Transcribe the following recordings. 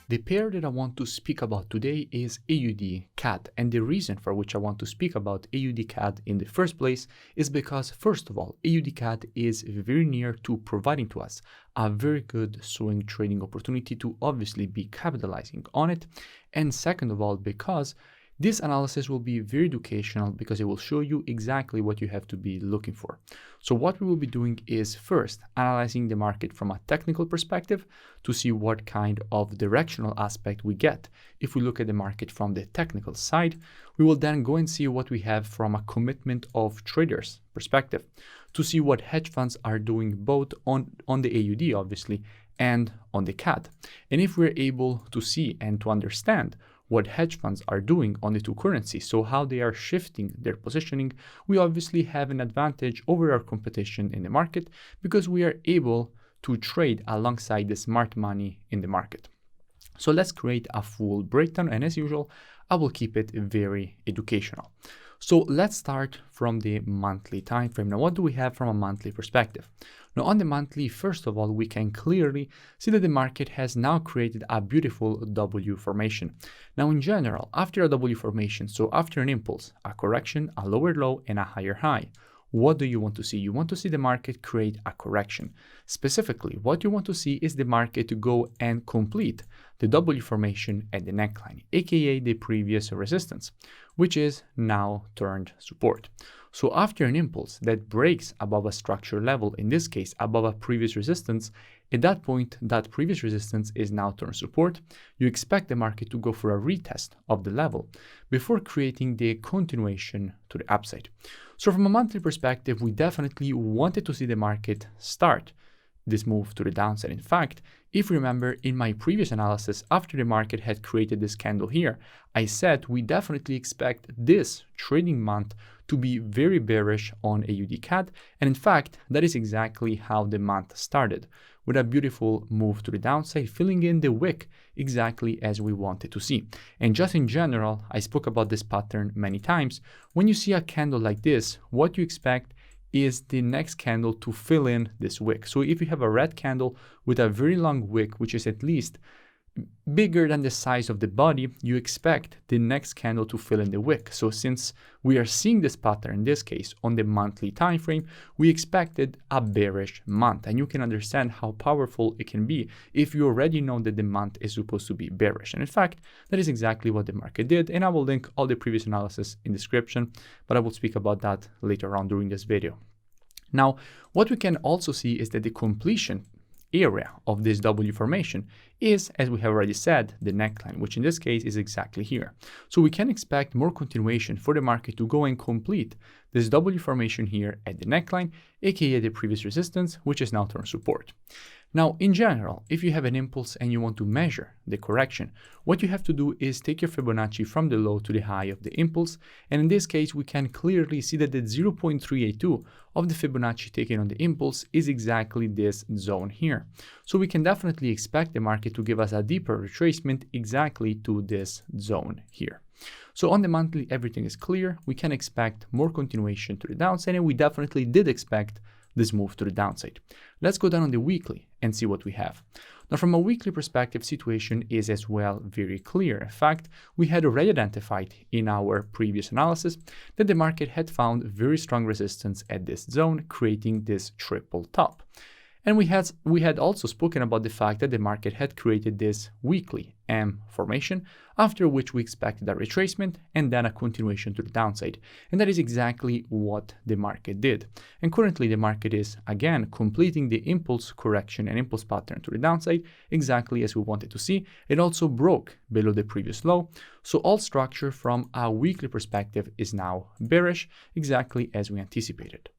The pair that I want to speak about today is AUD-CAD, and the reason for which I want to speak about AUD-CAD in the first place is because, first of all, AUD-CAD is very near to providing to us a very good swing trading opportunity to obviously be capitalizing on it, and second of all, because this analysis will be very educational because it will show you exactly what you have to be looking for. So what we will be doing is first analyzing the market from a technical perspective to see what kind of directional aspect we get. If we look at the market from the technical side, we will then go and see what we have from a commitment of traders perspective to see what hedge funds are doing both on the AUD obviously and on the CAD. And if we're able to see and to understand what hedge funds are doing on the two currencies, so how they are shifting their positioning, we obviously have an advantage over our competition in the market because we are able to trade alongside the smart money in the market. So let's create a full breakdown, and as usual, I will keep it very educational. So let's start from the monthly time frame. Now, what do we have from a monthly perspective? Now, on the monthly, first of all, we can clearly see that the market has now created a beautiful W formation. Now, in general, after a W formation, so after an impulse, a correction, a lower low, and a higher high, what do you want to see? You want to see the market create a correction. Specifically, what you want to see is the market to go and complete the W formation at the neckline, aka the previous resistance, which is now turned support. So after an impulse that breaks above a structure level, in this case above a previous resistance, at that point that previous resistance is now turned support, you expect the market to go for a retest of the level before creating the continuation to the upside. So from a monthly perspective, we definitely wanted to see the market start this move to the downside. In fact, if you remember in my previous analysis, after the market had created this candle here, I said we definitely expect this trading month to be very bearish on AUD-CAD, and in fact, that is exactly how the month started, with a beautiful move to the downside, filling in the wick exactly as we wanted to see. And just in general, I spoke about this pattern many times. When you see a candle like this, what you expect is the next candle to fill in this wick. So if you have a red candle with a very long wick, which is at least bigger than the size of the body, you expect the next candle to fill in the wick. So since we are seeing this pattern in this case on the monthly time frame, we expected a bearish month, and you can understand how powerful it can be if you already know that the month is supposed to be bearish. And in fact, that is exactly what the market did, and I will link all the previous analysis in the description, but I will speak about that later on during this video. Now, what we can also see is that the completion area of this W formation is, as we have already said, the neckline, which in this case is exactly here. So we can expect more continuation for the market to go and complete this W formation here at the neckline, aka the previous resistance, which is now turned support. Now, in general, if you have an impulse and you want to measure the correction, what you have to do is take your Fibonacci from the low to the high of the impulse, and in this case, we can clearly see that the 0.382 of the Fibonacci taken on the impulse is exactly this zone here. So we can definitely expect the market to give us a deeper retracement exactly to this zone here. So on the monthly, everything is clear. We can expect more continuation to the downside, and we definitely did expect this move to the downside. Let's go down on the weekly and see what we have. Now, from a weekly perspective, situation is as well very clear. In fact, we had already identified in our previous analysis that the market had found very strong resistance at this zone, creating this triple top. And we had also spoken about the fact that the market had created this weekly M formation, after which we expected a retracement and then a continuation to the downside. And that is exactly what the market did. And currently the market is again completing the impulse correction and impulse pattern to the downside exactly as we wanted to see. It also broke below the previous low. So all structure from a weekly perspective is now bearish, exactly as we anticipated.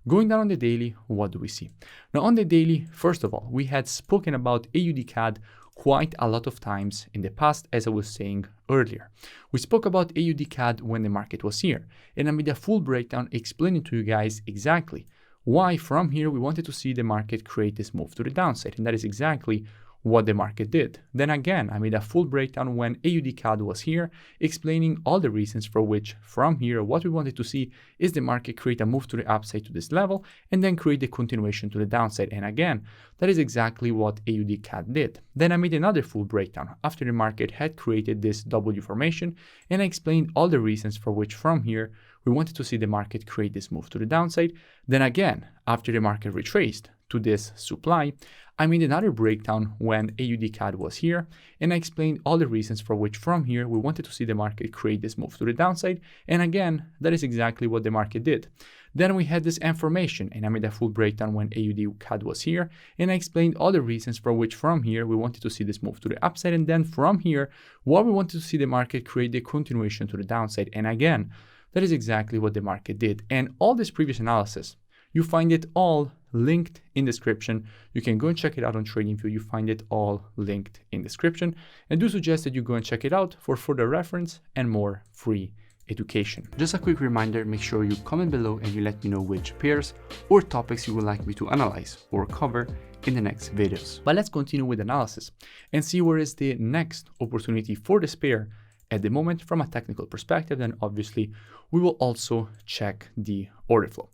Going down on the daily, what do we see? Now on the daily, first of all, we had spoken about AUD-CAD quite a lot of times in the past, as I was saying earlier. We spoke about AUD-CAD when the market was here, and I made a full breakdown explaining to you guys exactly why from here we wanted to see the market create this move to the downside, and that is exactly what the market did. Then again, I made a full breakdown when AUD CAD was here, explaining all the reasons for which from here, what we wanted to see is the market create a move to the upside to this level and then create the continuation to the downside. And again, that is exactly what AUD CAD did. Then I made another full breakdown after the market had created this W formation, and I explained all the reasons for which from here, we wanted to see the market create this move to the downside. Then again, after the market retraced to this supply, I made another breakdown when AUD CAD was here, and I explained all the reasons for which from here we wanted to see the market create this move to the downside, and again, that is exactly what the market did. Then we had this M formation, and I made a full breakdown when AUD CAD was here, and I explained all the reasons for which from here we wanted to see this move to the upside, and then from here, what we wanted to see the market create the continuation to the downside, and again, that is exactly what the market did. And all this previous analysis, you find it all linked in description. You can go and check it out on TradingView. You find it all linked in description. And do suggest that you go and check it out for further reference and more free education. Just a quick reminder, make sure you comment below and you let me know which pairs or topics you would like me to analyze or cover in the next videos. But let's continue with analysis and see where is the next opportunity for this pair at the moment from a technical perspective. Then obviously we will also check the order flow.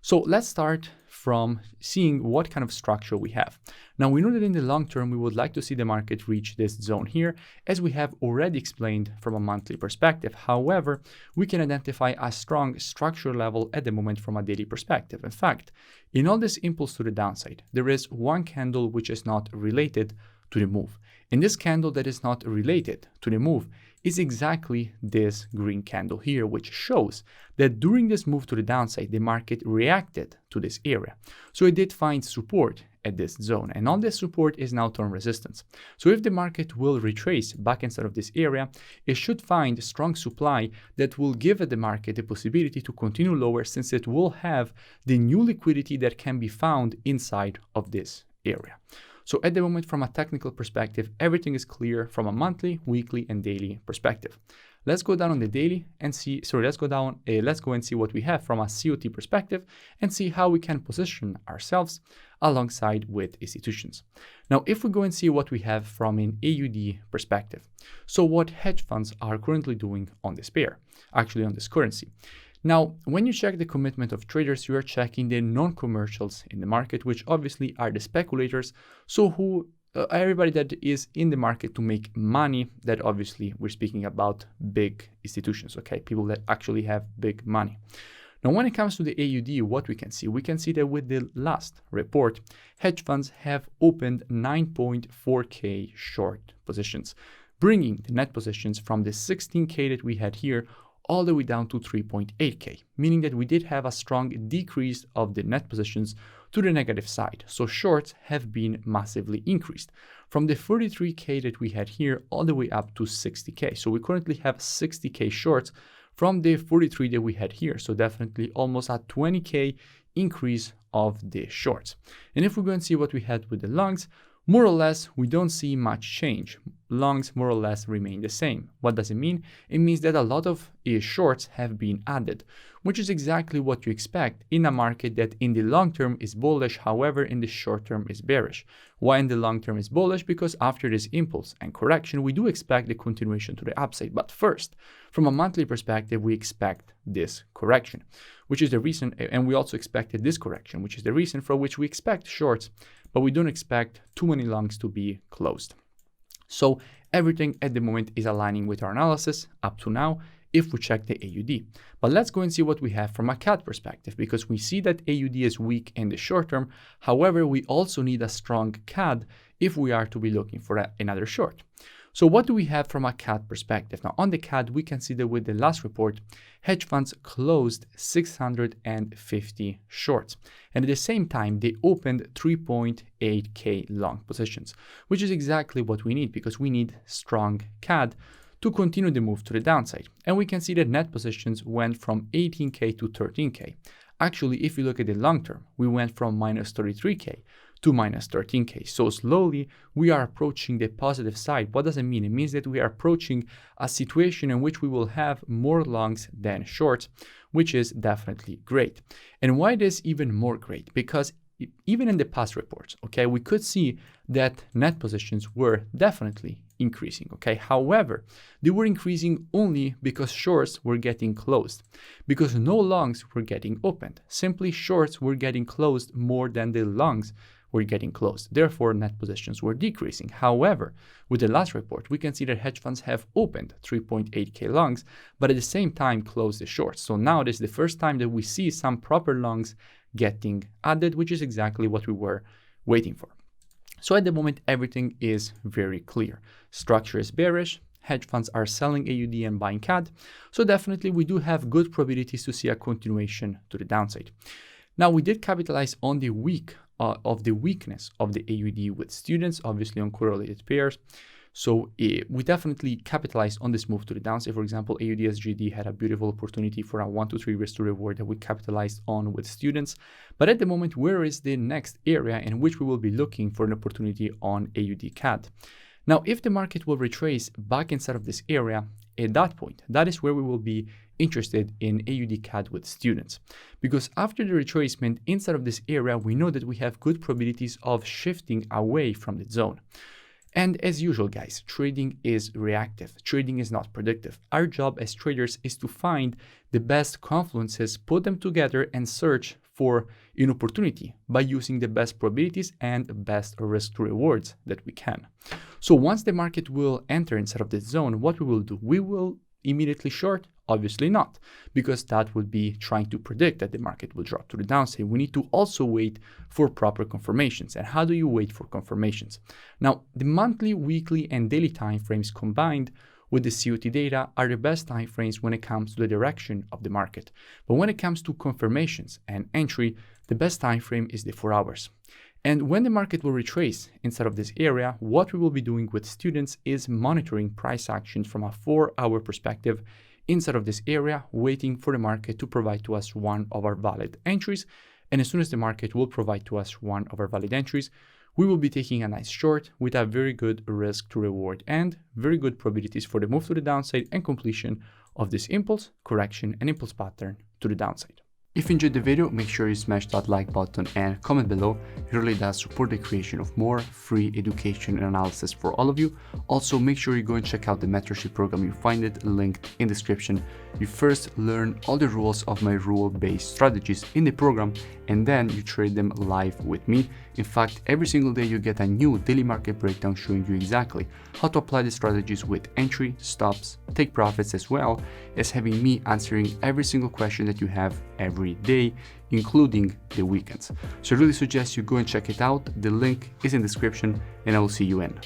So let's start from seeing what kind of structure we have. Now we know that in the long term, we would like to see the market reach this zone here, as we have already explained from a monthly perspective. However, we can identify a strong structure level at the moment from a daily perspective. In fact, in all this impulse to the downside, there is one candle which is not related to the move. And this candle that is not related to the move is exactly this green candle here, which shows that during this move to the downside, the market reacted to this area. So it did find support at this zone, and on this support is now term resistance. So if the market will retrace back inside of this area, it should find strong supply that will give the market the possibility to continue lower, since it will have the new liquidity that can be found inside of this area. So at the moment, from a technical perspective, everything is clear from a monthly, weekly, and daily perspective. Let's go down on the daily and see, let's go and see what we have from a COT perspective and see how we can position ourselves alongside with institutions. Now, if we go and see what we have from an AUD perspective, so what hedge funds are currently doing on this pair, actually on this currency. Now, when you check the commitment of traders, you are checking the non-commercials in the market, which obviously are the speculators. So everybody that is in the market to make money, that obviously we're speaking about big institutions, okay? People that actually have big money. Now, when it comes to the AUD, what we can see that with the last report, hedge funds have opened 9.4K short positions, bringing the net positions from the 16K that we had here all the way down to 3.8K, meaning that we did have a strong decrease of the net positions to the negative side. So shorts have been massively increased from the 43K that we had here all the way up to 60K. So we currently have 60K shorts from the 43 that we had here. So definitely almost a 20K increase of the shorts. And if we go and see what we had with the longs, more or less, we don't see much change. Longs more or less remain the same. What does it mean? It means that a lot of shorts have been added, which is exactly what you expect in a market that in the long term is bullish, however, in the short term is bearish. Why in the long term is bullish? Because after this impulse and correction, we do expect the continuation to the upside. But first, from a monthly perspective, we expect this correction, which is the reason, and we also expected this correction, which is the reason for which we expect shorts, but we don't expect too many longs to be closed. So everything at the moment is aligning with our analysis up to now if we check the AUD. But let's go and see what we have from a CAD perspective, because we see that AUD is weak in the short term. However, we also need a strong CAD if we are to be looking for another short. So what do we have from a CAD perspective? Now on the CAD, we can see that with the last report, hedge funds closed 650 shorts. And at the same time, they opened 3.8K long positions, which is exactly what we need, because we need strong CAD to continue the move to the downside. And we can see that net positions went from 18K to 13K. Actually, if you look at the long term, we went from minus 33K to minus 13K. So slowly we are approaching the positive side. What does it mean? It means that we are approaching a situation in which we will have more longs than shorts, which is definitely great. And why it is even more great? Because even in the past reports, okay, we could see that net positions were definitely increasing, okay? However, they were increasing only because shorts were getting closed, because no longs were getting opened. Simply shorts were getting closed more than the longs were getting closed. Therefore, net positions were decreasing. However, with the last report, we can see that hedge funds have opened 3.8K longs, but at the same time closed the shorts. So now this is the first time that we see some proper longs getting added, which is exactly what we were waiting for. So at the moment, everything is very clear. Structure is bearish. Hedge funds are selling AUD and buying CAD. So definitely we do have good probabilities to see a continuation to the downside. Now, we did capitalize on the weakness of the AUD with students, obviously on correlated pairs. So we definitely capitalized on this move to the downside. For example, AUD-SGD had a beautiful opportunity for a 1 to 3 risk to reward that we capitalized on with students. But at the moment, where is the next area in which we will be looking for an opportunity on AUD-CAD? Now, if the market will retrace back inside of this area, at that point, that is where we will be interested in AUD-CAD with students. Because after the retracement inside of this area, we know that we have good probabilities of shifting away from the zone. And as usual, guys, trading is reactive. Trading is not predictive. Our job as traders is to find the best confluences, put them together, and search for an opportunity by using the best probabilities and best risk to rewards that we can. So once the market will enter inside of this zone, what we will do? We will immediately short? Obviously not, because that would be trying to predict that the market will drop to the downside. We need to also wait for proper confirmations. And how do you wait for confirmations? Now, the monthly, weekly, and daily timeframes combined with the COT data are the best timeframes when it comes to the direction of the market. But when it comes to confirmations and entry, the best timeframe is the 4 hours. And when the market will retrace inside of this area, what we will be doing with students is monitoring price actions from a 4-hour perspective inside of this area, waiting for the market to provide to us one of our valid entries. And as soon as the market will provide to us one of our valid entries, we will be taking a nice short with a very good risk to reward and very good probabilities for the move to the downside and completion of this impulse, correction, and impulse pattern to the downside. If you enjoyed the video, make sure you smash that like button and comment below. It really does support the creation of more free education and analysis for all of you. Also, make sure you go and check out the mentorship program. You find it linked in the description. You first learn all the rules of my rule-based strategies in the program, and then you trade them live with me. In fact, every single day you get a new daily market breakdown showing you exactly how to apply the strategies with entry, stops, take profits, as well as having me answering every single question that you have every day, including the weekends. So I really suggest you go and check it out. The link is in the description, and I will see you in.